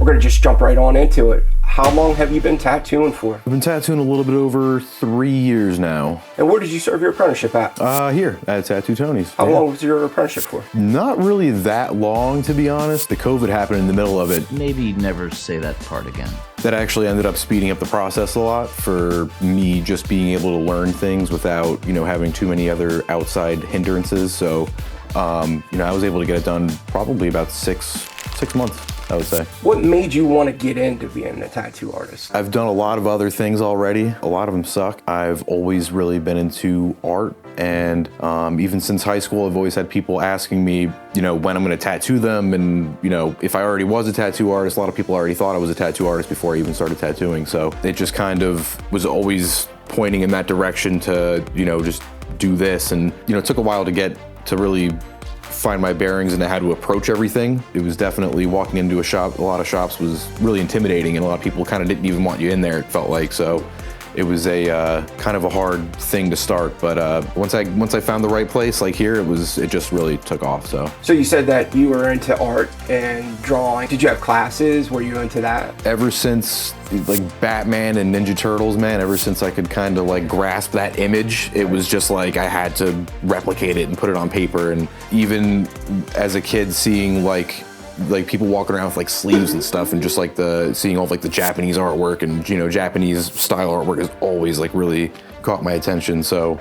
We're gonna just jump right on into it. How long have you been tattooing for? I've been tattooing a little bit over 3 years now. And where did you serve your apprenticeship at? Here at Tattoo Tony's. How long was your apprenticeship for? Not really that long, to be honest. The COVID happened in the middle of it. Maybe never say that part again. That actually ended up speeding up the process a lot for me, just being able to learn things without, having too many other outside hindrances. So, I was able to get it done probably about six months, I would say. What made you want to get into being a tattoo artist? I've done a lot of other things already. A lot of them suck. I've always really been into art, and even since high school, I've always had people asking me, when I'm going to tattoo them, and if I already was a tattoo artist. A lot of people already thought I was a tattoo artist before I even started tattooing. So it just kind of was always pointing in that direction to, just do this. And it took a while to get to really find my bearings and how to approach everything. It was definitely walking into a lot of shops was really intimidating, and a lot of people kind of didn't even want you in there, it felt like. So it was a kind of a hard thing to start, but once I found the right place, like here, it just really took off. So you said that you were into art and drawing. Did you have classes? Were you into that? Ever since like Batman and Ninja Turtles, man, ever since I could kind of like grasp that image, it was just like I had to replicate it and put it on paper. And even as a kid, seeing like people walking around with like sleeves and stuff, and just like seeing all of like the Japanese artwork, and Japanese style artwork has always like really caught my attention. So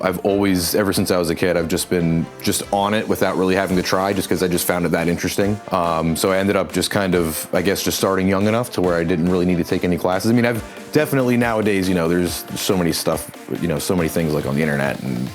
I've always, ever since I was a kid, I've just been on it without really having to try, just because I just found it that interesting. So I ended up just kind of, I guess, just starting young enough to where I didn't really need to take any classes. I mean, I've definitely nowadays, there's so many stuff, so many things like on the internet and,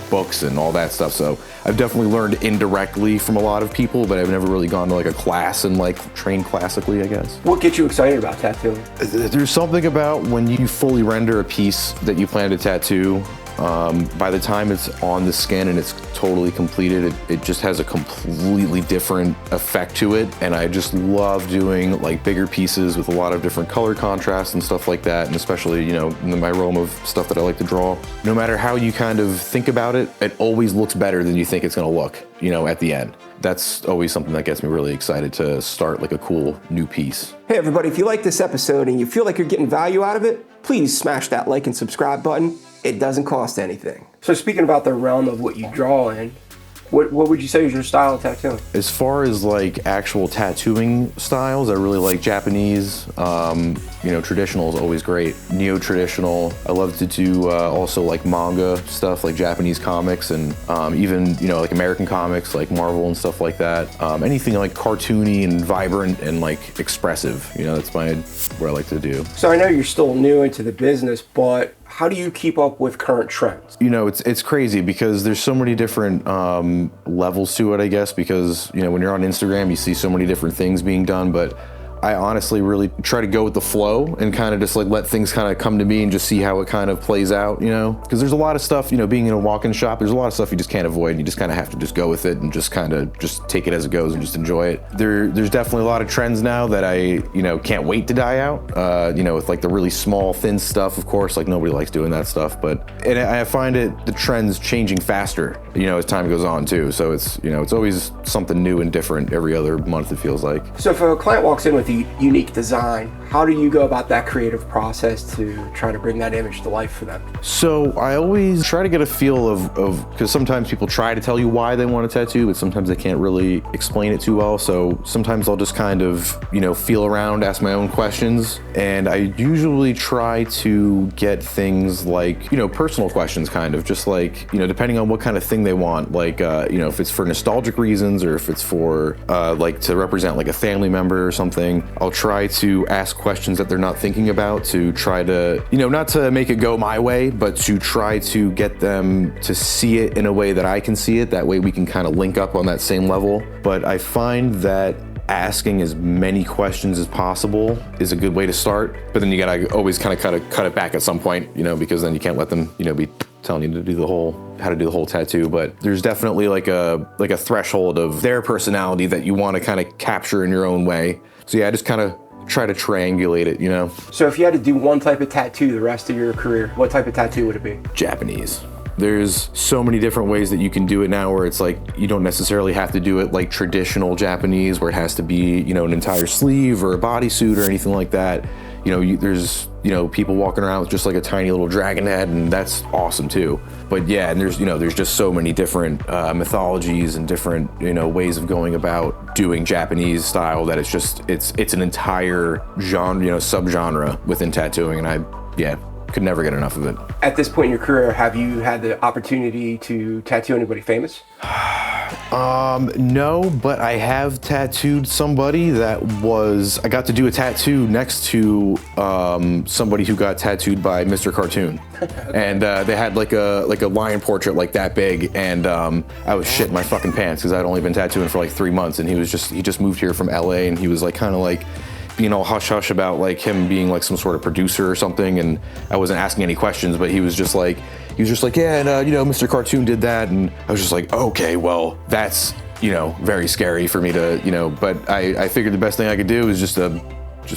books and all that stuff. So I've definitely learned indirectly from a lot of people, but I've never really gone to like a class and like trained classically, I guess. What gets you excited about tattooing? There's something about when you fully render a piece that you plan to tattoo. By the time it's on the skin and it's totally completed, it just has a completely different effect to it. And I just love doing like bigger pieces with a lot of different color contrasts and stuff like that. And especially, in my realm of stuff that I like to draw, no matter how you kind of think about it, it always looks better than you think it's gonna look, at the end. That's always something that gets me really excited to start like a cool new piece. Hey everybody, if you like this episode and you feel like you're getting value out of it, please smash that like and subscribe button. It doesn't cost anything. So speaking about the realm of what you draw in, what would you say is your style of tattooing? As far as like actual tattooing styles, I really like Japanese. Traditional is always great. Neo-traditional. I love to do also like manga stuff, like Japanese comics, and even like American comics, like Marvel and stuff like that. Anything like cartoony and vibrant and like expressive. That's what I like to do. So I know you're still new into the business, but how do you keep up with current trends? It's crazy because there's so many different levels to it, I guess, because, when you're on Instagram, you see so many different things being done, but I honestly really try to go with the flow and kind of just like let things kind of come to me and just see how it kind of plays out, because there's a lot of stuff, being in a walk-in shop, there's a lot of stuff you just can't avoid, and you just kind of have to just go with it and just kind of just take it as it goes and just enjoy it. There's definitely a lot of trends now that I, can't wait to die out, with like the really small, thin stuff, of course, like nobody likes doing that stuff, and I find the trends changing faster, as time goes on too. So it's, it's always something new and different every other month, it feels like. So if a client walks in with a unique design, how do you go about that creative process to try to bring that image to life for them? So I always try to get a feel of because sometimes people try to tell you why they want a tattoo, but sometimes they can't really explain it too well. So sometimes I'll just kind of, feel around, ask my own questions. And I usually try to get things like, personal questions, kind of just like, depending on what kind of thing they want, like, if it's for nostalgic reasons or if it's for like to represent like a family member or something, I'll try to ask questions that they're not thinking about to try to, not to make it go my way, but to try to get them to see it in a way that I can see it. That way we can kind of link up on that same level. But I find that asking as many questions as possible is a good way to start. But then you gotta always kind of cut it back at some point, because then you can't let them, be telling you to do how to do the whole tattoo. But there's definitely like a threshold of their personality that you want to kind of capture in your own way. So yeah, I just kind of try to triangulate it, So if you had to do one type of tattoo the rest of your career, what type of tattoo would it be? Japanese. There's so many different ways that you can do it now where it's like you don't necessarily have to do it like traditional Japanese where it has to be, you know, an entire sleeve or a bodysuit or anything like that. You know, there's, you know, people walking around with just like a tiny little dragon head, and that's awesome too. But yeah, and there's, you know, there's just so many different mythologies and different, you know, ways of going about doing Japanese style that it's just, it's an entire genre, you know, subgenre within tattooing, and could never get enough of it. At this point in your career, have you had the opportunity to tattoo anybody famous? No, but I have tattooed somebody that I got to do a tattoo next to somebody who got tattooed by Mr. Cartoon. And they had like a lion portrait like that big, and I was shitting my fucking pants because I'd only been tattooing for like 3 months, and he just moved here from LA, and he was like kind of like being all hush-hush about like him being like some sort of producer or something, and I wasn't asking any questions, but he was just like, yeah, and you know, Mr. Cartoon did that, and I was just like, okay, well, that's, you know, very scary for me to, you know, but I figured the best thing I could do is just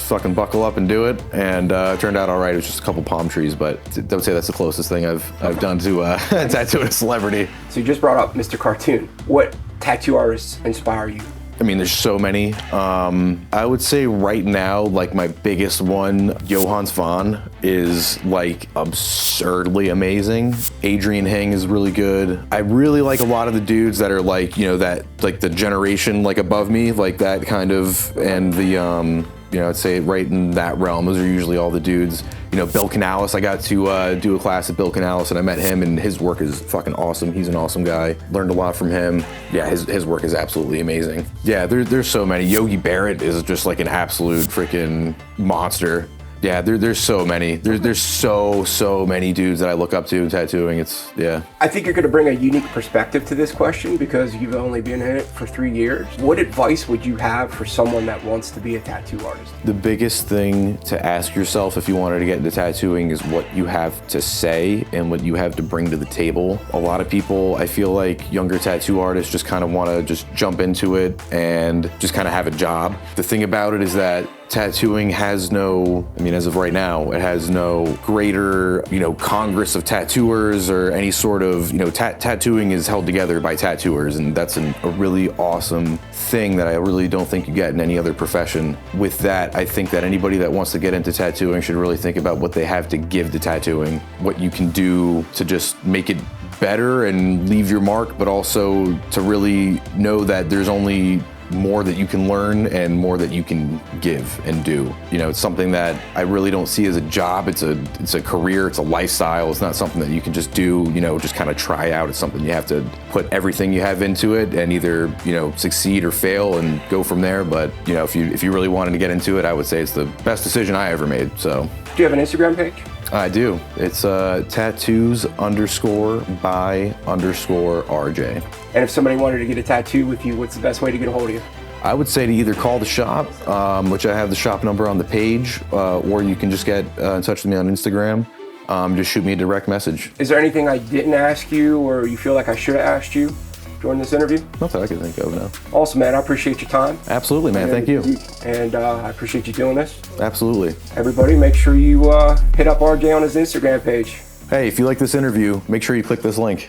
fucking buckle up and do it, and it turned out all right. It was just a couple palm trees, but I would say that's the closest thing I've done to tattooing a celebrity. So you just brought up Mr. Cartoon. What tattoo artists inspire you? I mean, there's so many. I would say right now, like my biggest one, Johannes Vaughn, is like absurdly amazing. Adrian Heng is really good. I really like a lot of the dudes that are like, you know, that like the generation like above me, like that kind of, and the, you know, I'd say right in that realm. Those are usually all the dudes. You know, Bill Canales, I got to do a class at Bill Canales, and I met him, and his work is fucking awesome. He's an awesome guy. Learned a lot from him. Yeah, his work is absolutely amazing. Yeah, there's so many. Yogi Barrett is just like an absolute freaking monster. Yeah, there's so many. There's so many dudes that I look up to in tattooing. It's, yeah. I think you're going to bring a unique perspective to this question because you've only been in it for 3 years. What advice would you have for someone that wants to be a tattoo artist? The biggest thing to ask yourself if you wanted to get into tattooing is what you have to say and what you have to bring to the table. A lot of people, I feel like younger tattoo artists just kind of want to just jump into it and just kind of have a job. The thing about it is that tattooing has no, I mean, as of right now, it has no greater, you know, congress of tattooers or any sort of, you know, tattooing is held together by tattooers, and that's a really awesome thing that I really don't think you get in any other profession. With that, I think that anybody that wants to get into tattooing should really think about what they have to give to tattooing, what you can do to just make it better and leave your mark, but also to really know that there's only more that you can learn and more that you can give and do. You know, it's something that I really don't see as a job. It's a career, it's a lifestyle. It's not something that you can just do, you know, just kind of try out. It's something you have to put everything you have into it and either, you know, succeed or fail and go from there. But, you know, if you really wanted to get into it, I would say it's the best decision I ever made, so. Do you have an Instagram page? I do. It's tattoos_by_RJ. And if somebody wanted to get a tattoo with you, what's the best way to get a hold of you? I would say to either call the shop, which I have the shop number on the page, or you can just get in touch with me on Instagram. Just shoot me a direct message. Is there anything I didn't ask you or you feel like I should have asked you during this interview? Not that I can think of, no. Awesome, man. I appreciate your time. Absolutely, man. Thank you. And I appreciate you doing this. Absolutely. Everybody, make sure you hit up RJ on his Instagram page. Hey, if you like this interview, make sure you click this link.